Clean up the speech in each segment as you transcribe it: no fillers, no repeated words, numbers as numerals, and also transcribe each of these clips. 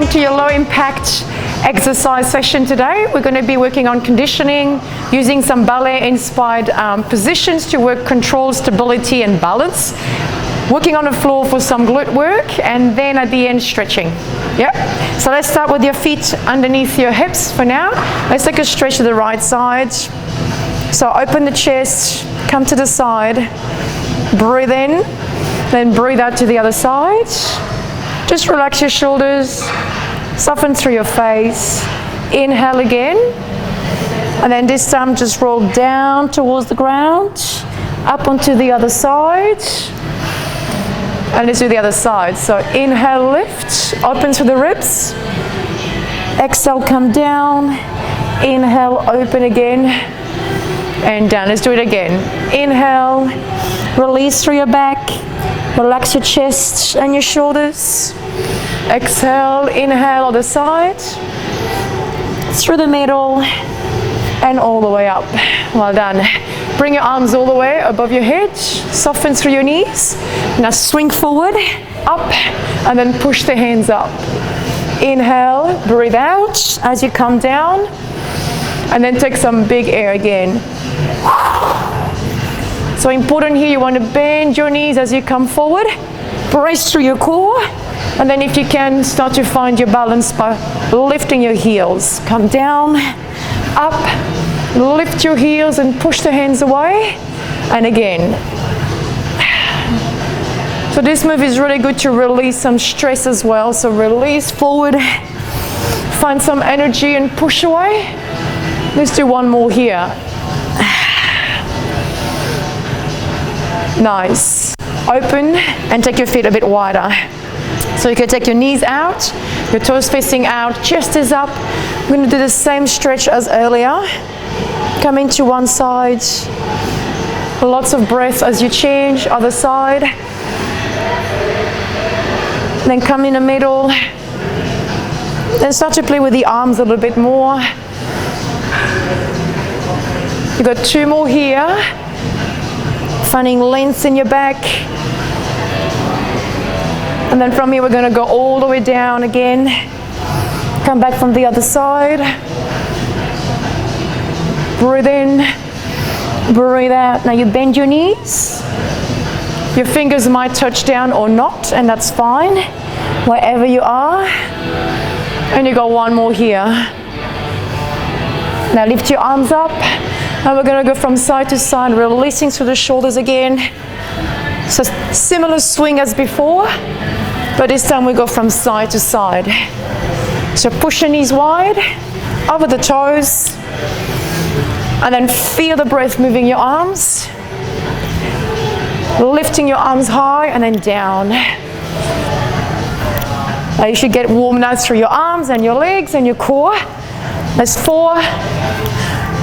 welcome to your low impact exercise session today. We're going to be working on conditioning, using some ballet inspired positions to work control, stability and balance. Working on the floor for some glute work, and then at the end stretching. Yep. So let's start with your feet underneath your hips for now. Let's take a stretch to the right side. So open the chest, come to the side, breathe in, then breathe out to the other side. Just relax your shoulders, soften through your face. Inhale again, and then this time just roll down towards the ground, up onto the other side. And let's do the other side. So inhale, lift, open to the ribs. Exhale, come down. Inhale, open again. And down. Let's do it again. Inhale, release through your back. Relax your chest and your shoulders. Exhale, inhale, other side. Through the middle and all the way up. Well done. Bring your arms all the way above your head. Soften through your knees. Now swing forward, up, and then push the hands up. Inhale, breathe out as you come down. And then take some big air again. So important here, you want to bend your knees as you come forward. Brace through your core. And then if you can, start to find your balance by lifting your heels. Come down, up, lift your heels and push the hands away. And again. So this move is really good to release some stress as well. So release forward, find some energy and push away. Let's do one more here. Nice. Open and take your feet a bit wider. So you can take your knees out, your toes facing out, chest is up. We're going to do the same stretch as earlier. Coming to one side. Lots of breath as you change, other side. Then come in the middle. Then start to play with the arms a little bit more. You've got two more here. Finding length in your back. And then from here we're going to go all the way down again. Come back from the other side. Breathe in, breathe out. Now you bend your knees. Your fingers might touch down or not, and that's fine, wherever you are. And you got one more here. Now lift your arms up, and we're going to go from side to side, releasing through the shoulders again. So similar swing as before, but this time we go from side to side. So push your knees wide, over the toes, and then feel the breath moving your arms. Lifting your arms high and then down. Now you should get warm now through your arms and your legs and your core. That's 4,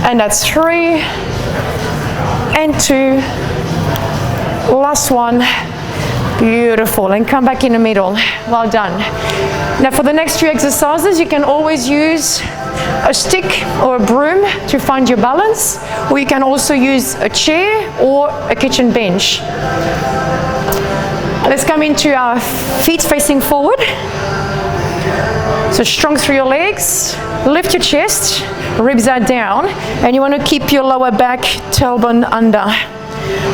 and that's 3, and 2. Last one. Beautiful. And come back in the middle. Well done. Now for the next 2 exercises, you can always use a stick or a broom to find your balance, or you can also use a chair or a kitchen bench. Let's come into our feet facing forward. So strong through your legs, lift your chest, ribs are down, and you want to keep your lower back, tailbone under.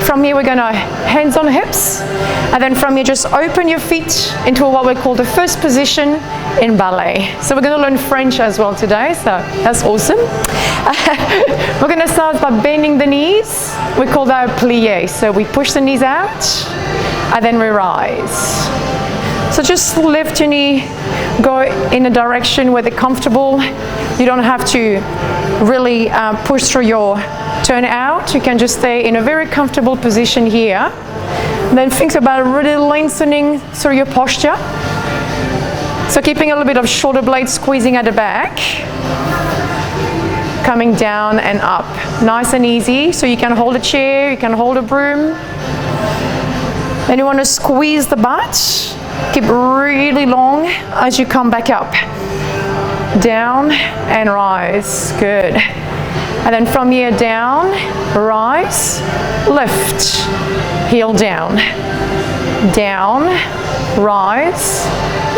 From here we're going to hands on hips, and then from here just open your feet into what we call the first position in ballet. So we're going to learn French as well today, so that's awesome. We're going to start by bending the knees. We call that a plie. So we push the knees out and then we rise. So just lift your knee, go in a direction where they're comfortable. You don't have to really push through your turn out. You can just stay in a very comfortable position here. Then think about really lengthening through your posture. So keeping a little bit of shoulder blade squeezing at the back. Coming down and up. Nice and easy. So you can hold a chair, you can hold a broom. Then you want to squeeze the butt. Keep really long as you come back up. Down and rise. Good. And then from here down, rise, lift, heel down. down, rise,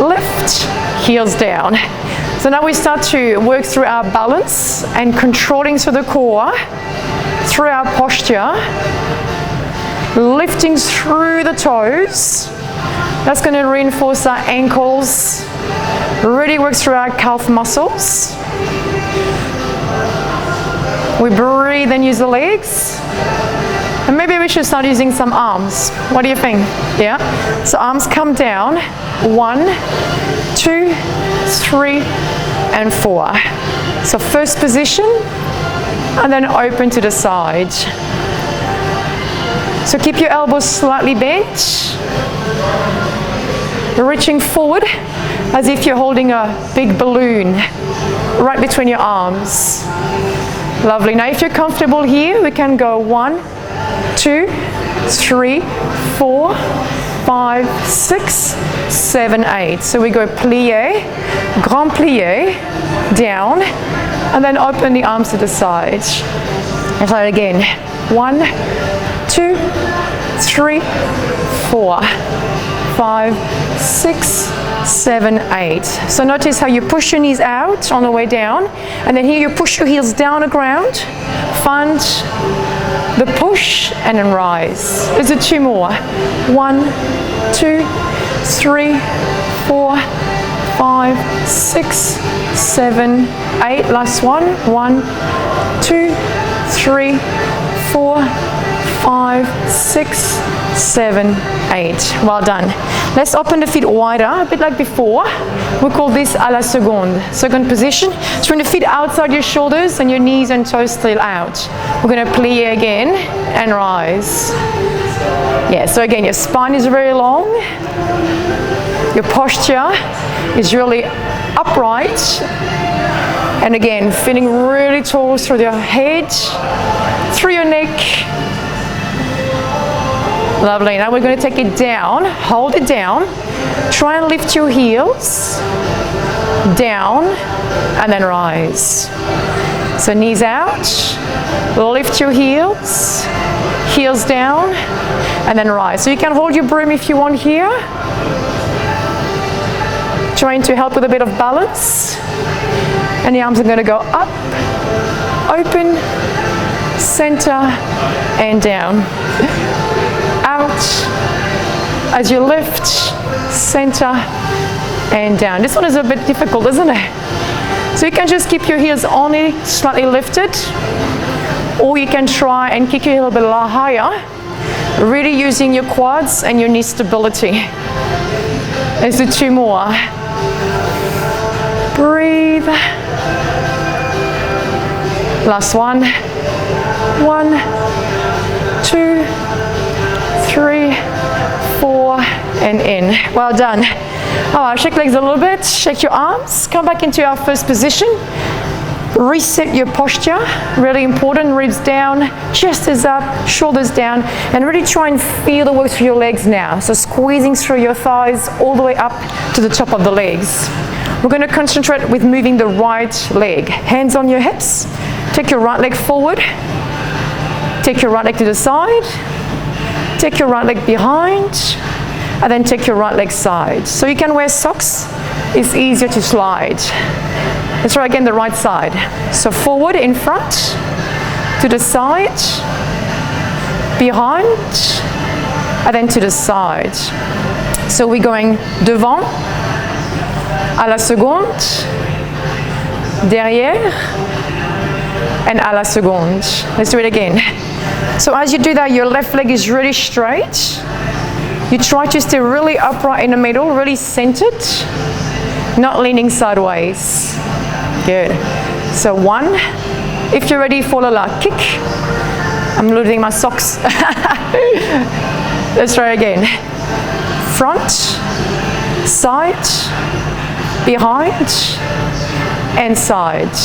lift, heels down. So now we start to work through our balance and controlling through the core, through our posture, lifting through the toes. That's going to reinforce our ankles, really work through our calf muscles. We breathe and use the legs. And maybe we should start using some arms. What do you think? Yeah? So arms come down. 1, 2, 3, and 4. So first position, and then open to the side. So keep your elbows slightly bent. Reaching forward as if you're holding a big balloon right between your arms. Lovely. Now if you're comfortable here, we can go 1, 2, 3, 4, 5, 6, 7, 8. So we go plié, grand plié, down, and then open the arms to the side. And try it again. 1, 2, 3, 4, 5, 6, 7, 8. So notice how you push your knees out on the way down, and then here you push your heels down the ground, find the push, and then rise. Is it 2 more? 1, 2, 3, 4, 5, 6, 7, 8. Last one. 1, 2, 3, 4, 5, 6, 7, 8. Well done. Let's open the feet wider, a bit like before. We call this à la seconde. Second position. So bring the feet outside your shoulders and your knees and toes still out. We're going to plie again and rise. Yeah, so again, your spine is very long. Your posture is really upright. And again, feeling really tall through your head, through your neck. Lovely. Now we're going to take it down. Hold it down. Try and lift your heels. Down. And then rise. So knees out. Lift your heels. Heels down. And then rise. So you can hold your broom if you want here. Trying to help with a bit of balance. And the arms are going to go up, open, center, and down. Out as you lift, center, and down. This one is a bit difficult, isn't it? So you can just keep your heels only slightly lifted, or you can try and kick your heel a bit higher, really using your quads and your knee stability. Let's do 2 more. Breathe. Last one. 1, 2, 3, 4, and in. Well done. All right, shake legs a little bit, shake your arms, come back into our first position. Reset your posture, really important. Ribs down, chest is up, shoulders down, and really try and feel the work through your legs now. So squeezing through your thighs all the way up to the top of the legs. We're going to concentrate with moving the right leg. Hands on your hips, take your right leg forward, take your right leg to the side, take your right leg behind, and then take your right leg side. So you can wear socks, it's easier to slide. Let's try again the right side. So forward in front, to the side, behind, and then to the side. So we're going devant, à la seconde, derrière, and à la seconde. Let's do it again. So as you do that, your left leg is really straight. You try to stay really upright in the middle, really centered, not leaning sideways. Good. So 1. If you're ready for la kick. I'm losing my socks. Let's try again. Front, side, behind, and side.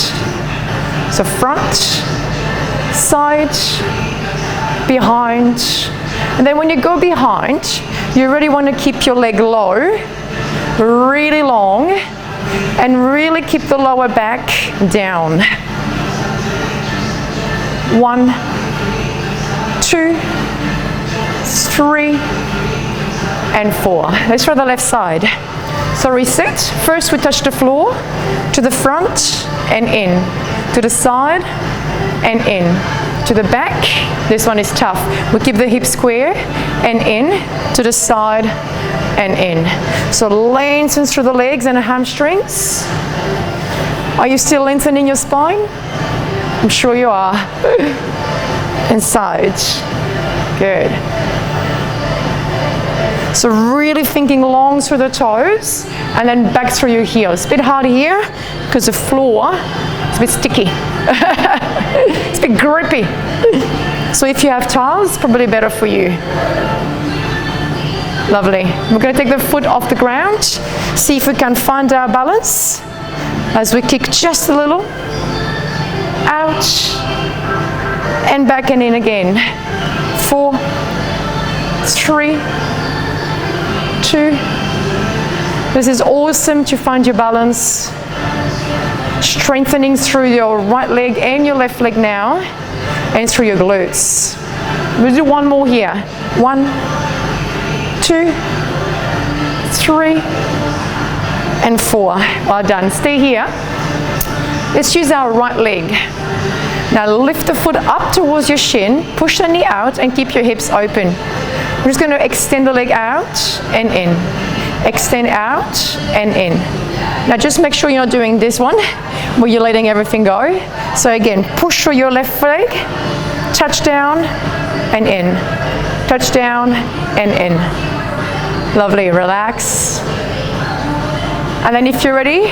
So front, side, behind. And then when you go behind, you really want to keep your leg low, really long, and really keep the lower back down. 1, 2, 3, and 4. Let's try the left side. So reset. First we touch the floor, to the front and in, to the side and in, to the back. This one is tough. We keep the hips square and in, to the side and in. So lengthen through the legs and the hamstrings. Are you still lengthening your spine? I'm sure you are. And sides. Good. So really thinking long through the toes and then back through your heels. A bit hard here because the floor is a bit sticky. It's a bit grippy. So if you have tiles, probably better for you. Lovely. We're going to take the foot off the ground. See if we can find our balance as we kick just a little. Out and back and in again. 4, 3, 2. This is awesome to find your balance. Strengthening through your right leg and your left leg now, and through your glutes. We'll do one more here. 1, 2, 3, and 4. Well done. Stay here. Let's use our right leg. Now lift the foot up towards your shin, push the knee out, and keep your hips open. We're just going to extend the leg out and in. Extend out and in. Now just make sure you're not doing this one where you're letting everything go. So again, push through your left leg, touch down and in. Touch down and in. Lovely, relax. And then if you're ready,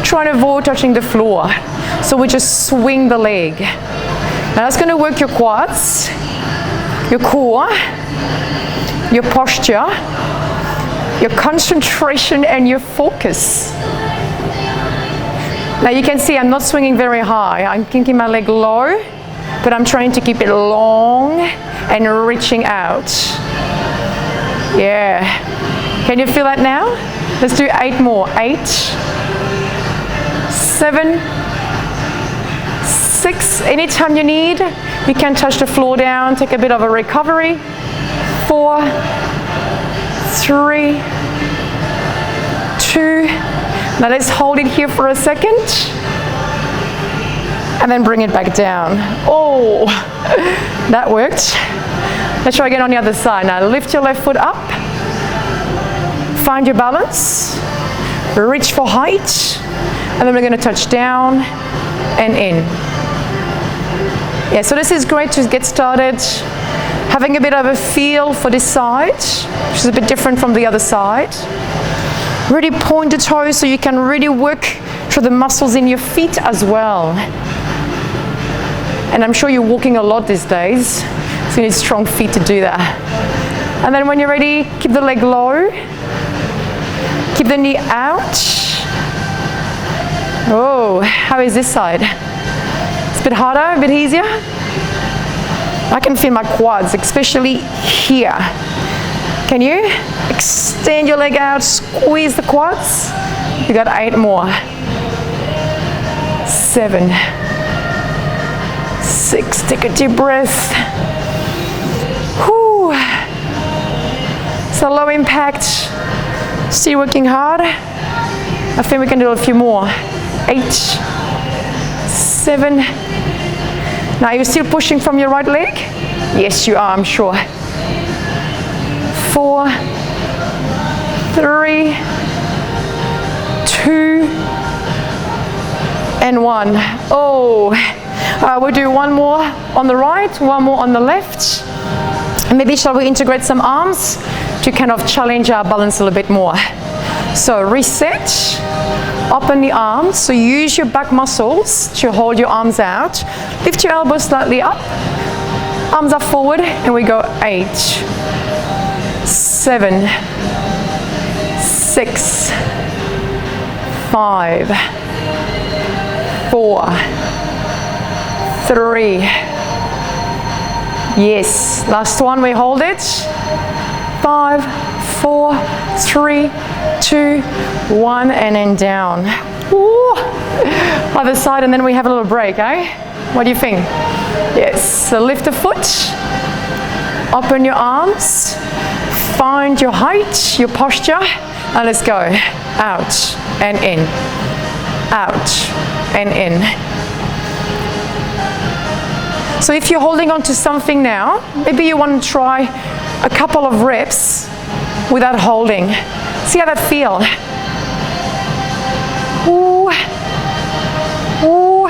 try and avoid touching the floor. So we just swing the leg. Now that's going to work your quads, your core, your posture, your concentration and your focus. Now you can see I'm not swinging very high. I'm keeping my leg low, but I'm trying to keep it long and reaching out. Yeah. Can you feel that now? Let's do 8 more. 8, 7, 6. Anytime you need, you can touch the floor down, take a bit of a recovery. 4, 3, 2. Now let's hold it here for a second and then bring it back down. Oh, that worked. Let's try again on the other side. Now lift your left foot up, find your balance, reach for height, and then we're going to touch down and in. Yeah, so this is great to get started. Having a bit of a feel for this side, which is a bit different from the other side. Really point the toes so you can really work through the muscles in your feet as well. And I'm sure you're walking a lot these days, so you need strong feet to do that. And then when you're ready, keep the leg low. Keep the knee out. Oh, how is this side? It's a bit harder, a bit easier. I can feel my quads, especially here. Can you? Extend your leg out, squeeze the quads. You got 8 more. 7, 6, take a deep breath. Whew. So low impact, still working hard. I think we can do a few more. 8, 7. Now you're still pushing from your right leg? Yes, you are, I'm sure. 4, 3, 2, and 1. Oh, we'll do one more on the right, one more on the left. And maybe shall we integrate some arms to kind of challenge our balance a little bit more. So reset, open the arms. So use your back muscles to hold your arms out. Lift your elbows slightly up. Arms up forward, and we go 8, 7, 6, 5, 4, 3. Yes, last one, we hold it. 5, 4, 3, 2, 1, and then down. Ooh. Other side, and then we have a little break, eh? What do you think? Yes, so lift the foot, open your arms, find your height, your posture, and let's go. Out and in, out and in. So if you're holding on to something now, maybe you want to try a couple of reps without holding. See how that feels. Ooh. Ooh.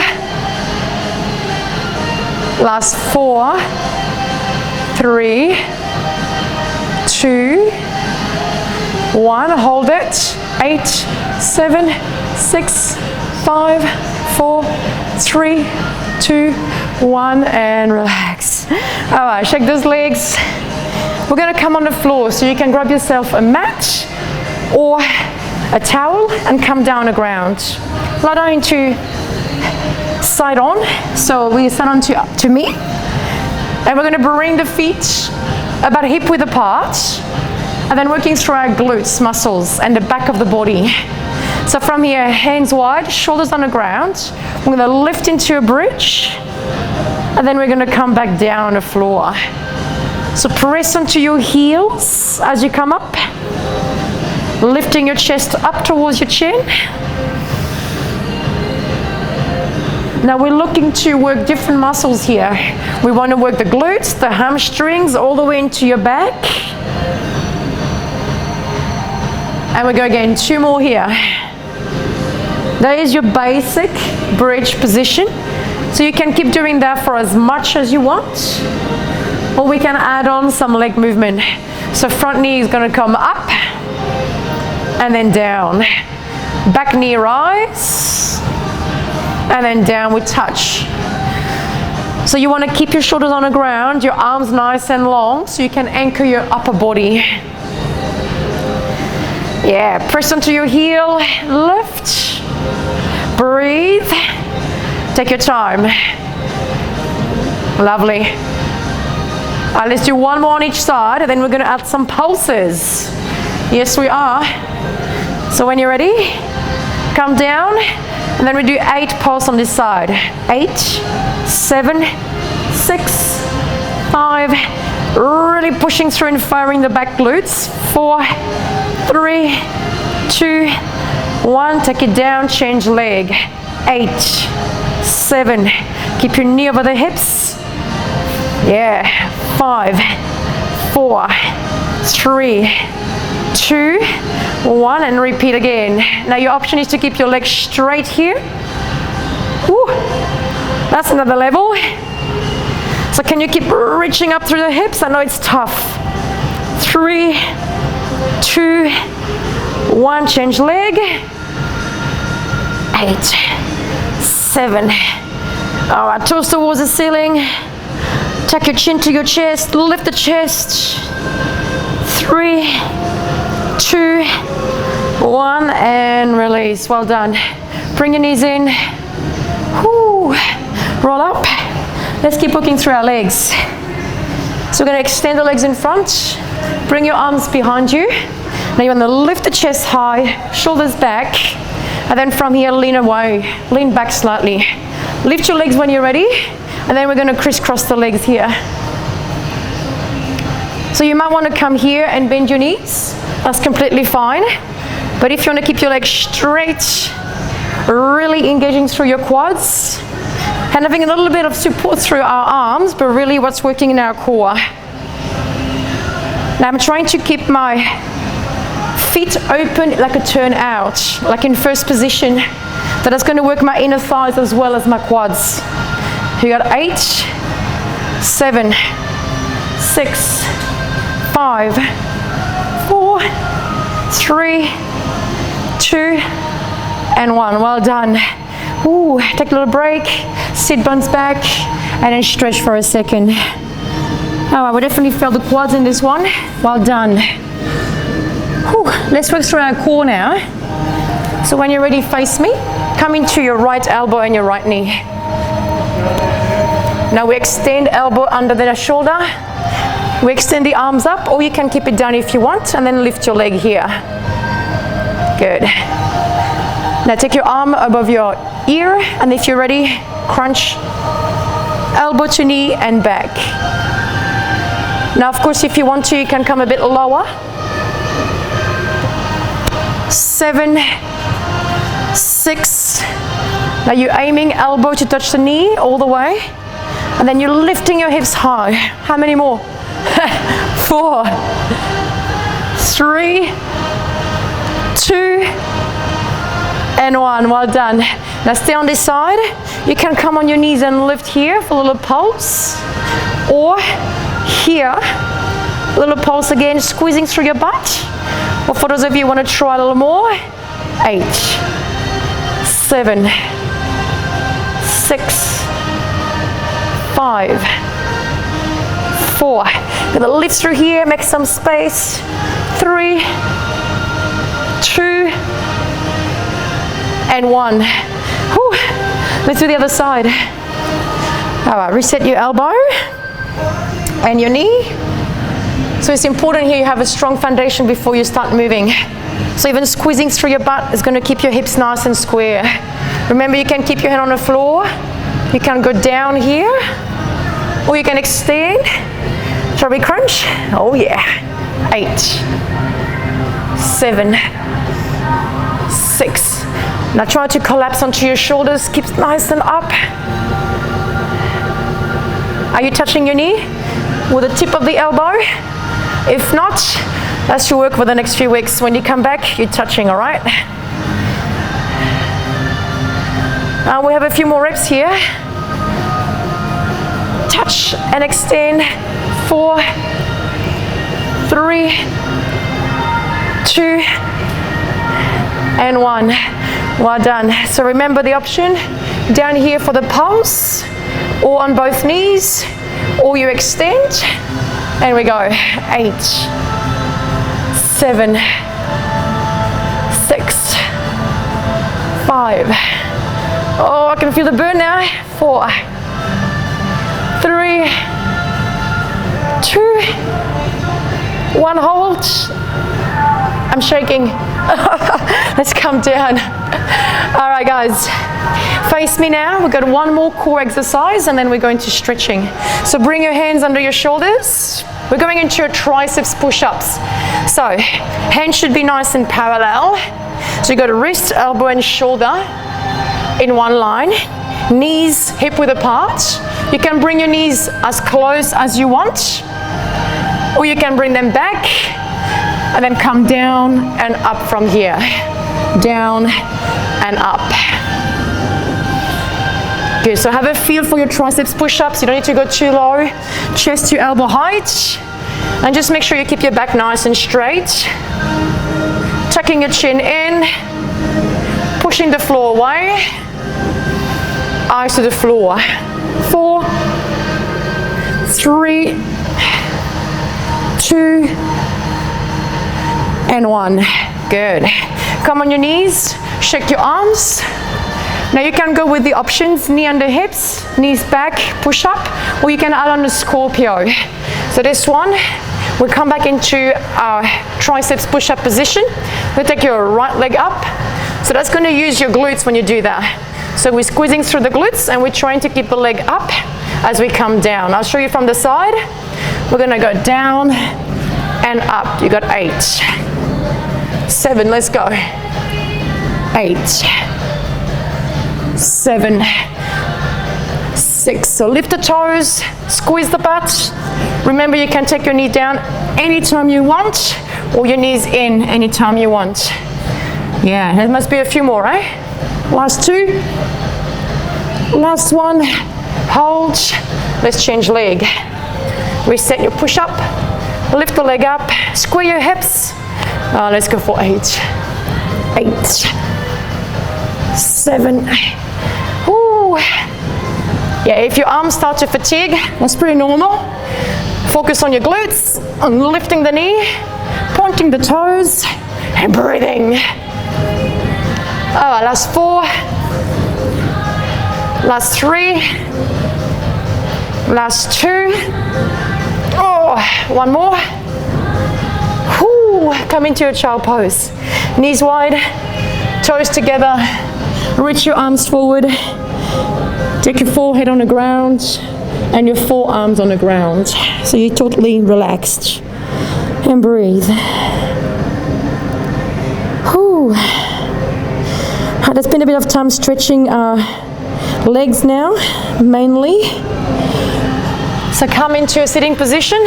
Last 4, 3, 2, 1. Hold it. 8, 7, 6, 5, 4, 3, 2, 1, and relax. All right, shake those legs. We're going to come on the floor, so you can grab yourself a mat or a towel and come down the ground. Lie down into side on, so we side on to me, and we're going to bring the feet about hip width apart, and then working through our glutes muscles and the back of the body. So from here, hands wide, shoulders on the ground. We're going to lift into a bridge, and then we're going to come back down on the floor. So press onto your heels as you come up, lifting your chest up towards your chin. Now we're looking to work different muscles here. We want to work the glutes, the hamstrings, all the way into your back. And we go again, 2 more here. That is your basic bridge position. So you can keep doing that for as much as you want, or we can add on some leg movement. So front knee is going to come up and then down. Back knee rise and then downward touch. So you want to keep your shoulders on the ground, your arms nice and long, so you can anchor your upper body. Yeah, press onto your heel, lift, breathe, take your time. Lovely. Let's do 1 more on each side, and then we're going to add some pulses. Yes, we are. So when you're ready, come down, and then we do 8 pulses on this side. 8, 7, 6, 5, really pushing through and firing the back glutes. 4, 3, 2, 1, take it down, change leg. 8, 7, keep your knee over the hips. Yeah, 5, 4, 3, 2, 1, and repeat again. Now your option is to keep your legs straight here. Woo. That's another level. So can you keep reaching up through the hips? I know it's tough. 3, 2, 1, change leg. 8, 7. All right, toes towards the ceiling. Tuck your chin to your chest, lift the chest. 3, 2, 1, and release. Well done. Bring your knees in. Whoo. Roll up. Let's keep working through our legs. So we're going to extend the legs in front. Bring your arms behind you. Now you want to lift the chest high, shoulders back, and then from here lean away, lean back slightly. Lift your legs when you're ready, and then we're going to crisscross the legs here. So you might want to come here and bend your knees. That's completely fine. But if you want to keep your legs straight, really engaging through your quads, and having a little bit of support through our arms, but really what's working in our core. Now I'm trying to keep my feet open like a turn out, like in first position. That is going to work my inner thighs as well as my quads. You got 8, 7, 6, 5, 4, 3, 2, and 1. Well done. Ooh, take a little break, sit bones back, and then stretch for a second. Oh, I would definitely feel the quads in this one. Well done. Whew. Let's work through our core now. So when you're ready, face me. Come into your right elbow and your right knee. Now we extend elbow under the shoulder. We extend the arms up, or you can keep it down if you want, and then lift your leg here. Good. Now take your arm above your ear, and if you're ready, crunch elbow to knee and back. Now, of course, if you want to, you can come a bit lower. 7, 6. Now you're aiming elbow to touch the knee all the way. And then you're lifting your hips high. How many more? 4, 3, 2, and 1. Well done. Now stay on this side. You can come on your knees and lift here for a little pulse. Or here, a little pulse again, squeezing through your butt. Or for those of you who want to try a little more, 8, 7, 6, 5, 4. Gonna lift through here, make some space. 3, 2, and 1. Whew. Let's do the other side. All right, reset your elbow and your knee. So it's important here you have a strong foundation before you start moving. So even squeezing through your butt is going to keep your hips nice and square. Remember, you can keep your hand on the floor. You can go down here, or you can extend. Shall we crunch? Oh yeah. 8, 7, 6. Now try to collapse onto your shoulders. Keep nice and up. Are you touching your knee with the tip of the elbow? If not, that's your work for the next few weeks. When you come back, you're touching, all right? We have a few more reps here. Touch and extend. 4, 3, 2, and 1. Well done. So remember the option down here for the pulse, or on both knees, or you extend. And we go. 8, 7, 6, 5. Oh, I can feel the burn now. 4, 3, 2, 1. Hold. I'm shaking. Let's come down. All right, guys. Face me now. We've got one more core exercise and then we're going to stretching. So bring your hands under your shoulders. We're going into your triceps push-ups. So hands should be nice and parallel. So you got wrist, elbow, and shoulder in one line. Knees hip width apart. You can bring your knees as close as you want, or you can bring them back and then come down and up from here. Down and up. Good, so have a feel for your triceps push-ups. You don't need to go too low. Chest to elbow height. And just make sure you keep your back nice and straight. Tucking your chin in. Pushing the floor away. Eyes to the floor. 4, 3, 2, and 1. Good. Come on your knees. Shake your arms. Now you can go with the options, knee under hips, knees back, push up, or you can add on the Scorpio. So this one, we'll come back into our triceps push-up position. We'll take your right leg up. So that's going to use your glutes when you do that. So we're squeezing through the glutes and we're trying to keep the leg up as we come down. I'll show you from the side. We're going to go down and up. You got 8, 7, let's go. 8, 7, 6. So lift the toes, squeeze the butt. Remember, you can take your knee down anytime you want, or your knees in anytime you want. Yeah, there must be a few more, eh? Last 2. Last 1. Hold. Let's change leg. Reset your push up. Lift the leg up. Square your hips. Let's go for 8. 8, 7. Ooh. Yeah, if your arms start to fatigue, that's pretty normal. Focus on your glutes, on lifting the knee, pointing the toes, and breathing. Last 4. Last 3. Last 2. Oh, 1 more. Whoo. Come into your child pose. Knees wide, toes together. Reach your arms forward. Take your forehead on the ground. and your forearms on the ground. So you're totally relaxed. And breathe. Whew. There's been a bit of time stretching our legs now, mainly. So come into a sitting position.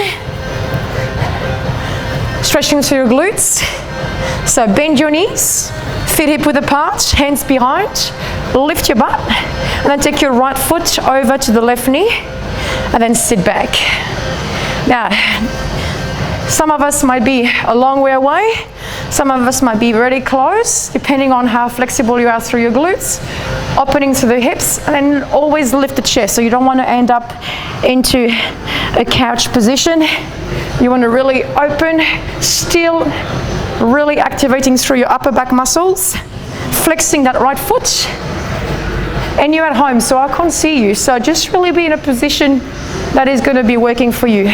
Stretching through your glutes. So bend your knees, feet hip width apart, hands behind. Lift your butt, and then take your right foot over to the left knee, and then sit back. Now, some of us might be a long way away. Some of us might be really close, depending on how flexible you are through your glutes. Opening through the hips, and then always lift the chest. So you don't want to end up into a couch position. You want to really open, still really activating through your upper back muscles, flexing that right foot. And you're at home, so I can't see you. So just really be in a position that is going to be working for you.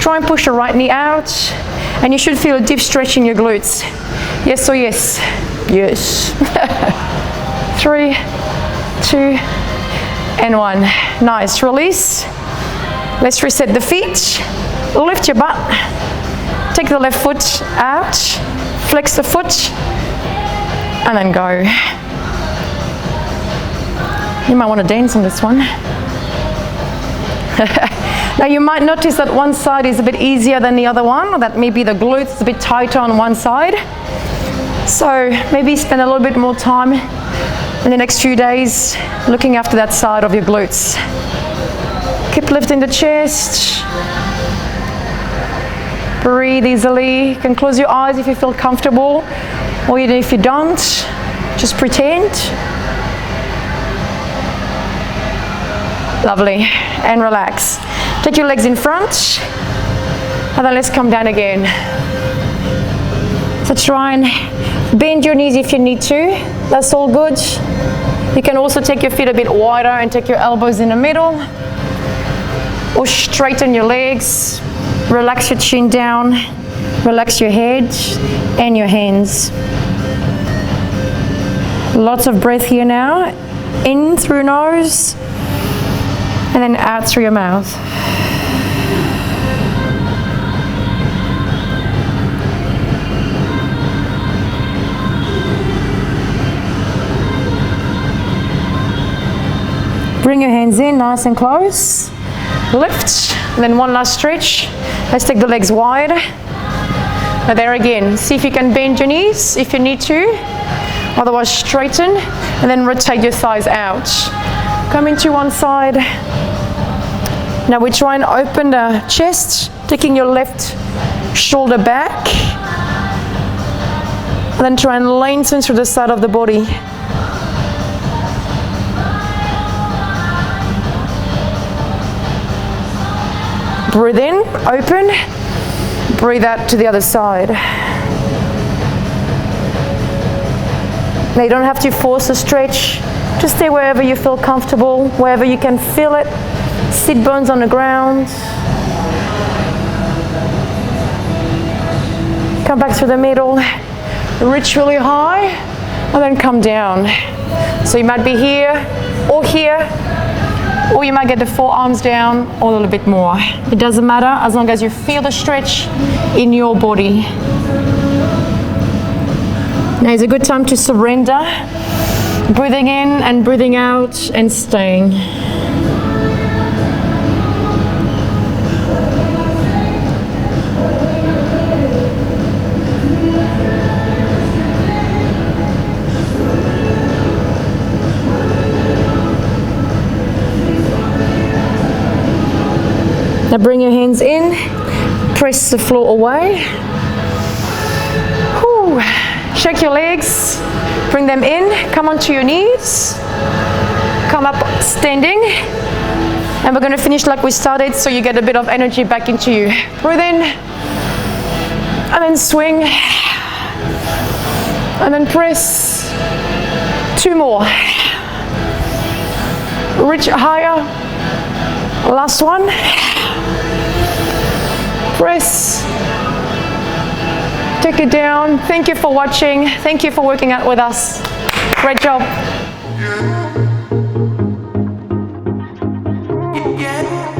Try and push your right knee out, and you should feel a deep stretch in your glutes. Yes or yes? Yes. 3, 2, and 1. Nice. Release. Let's reset the feet. Lift your butt. Take the left foot out. Flex the foot. And then go. You might want to dance on this one. Now you might notice that one side is a bit easier than the other one, or that maybe the glutes is a bit tighter on one side. So maybe spend a little bit more time in the next few days looking after that side of your glutes. Keep lifting the chest. Breathe easily. You can close your eyes if you feel comfortable, or even if you don't, just pretend. Lovely. And relax. Take your legs in front, and then let's come down again. So try and bend your knees if you need to. That's all good. You can also take your feet a bit wider and take your elbows in the middle, or straighten your legs. Relax your chin down, relax your head and your hands. Lots of breath here now. In through nose, and then out through your mouth. Bring your hands in nice and close. Lift, and then one last stretch. Let's take the legs wide. Now there again, see if you can bend your knees if you need to. Otherwise straighten, and then rotate your thighs out. Come into one side. Now we try and open the chest, taking your left shoulder back. And then try and lengthen through the side of the body. Breathe in, open. Breathe out to the other side. Now you don't have to force a stretch. Just stay wherever you feel comfortable, wherever you can feel it. Sit bones on the ground. Come back through the middle. Reach really high, and then come down. So you might be here, or you might get the forearms down or a little bit more. It doesn't matter as long as you feel the stretch in your body. Now is a good time to surrender. Breathing in and breathing out and staying. Now bring your hands in, press the floor away. Whew. Shake your legs, bring them in, come onto your knees, come up standing, and we're going to finish like we started so you get a bit of energy back into you. Breathe in, and then swing, and then press. 2 more. Reach higher. Last one. Press. Take it down. Thank you for watching. Thank you for working out with us. Great job. yeah.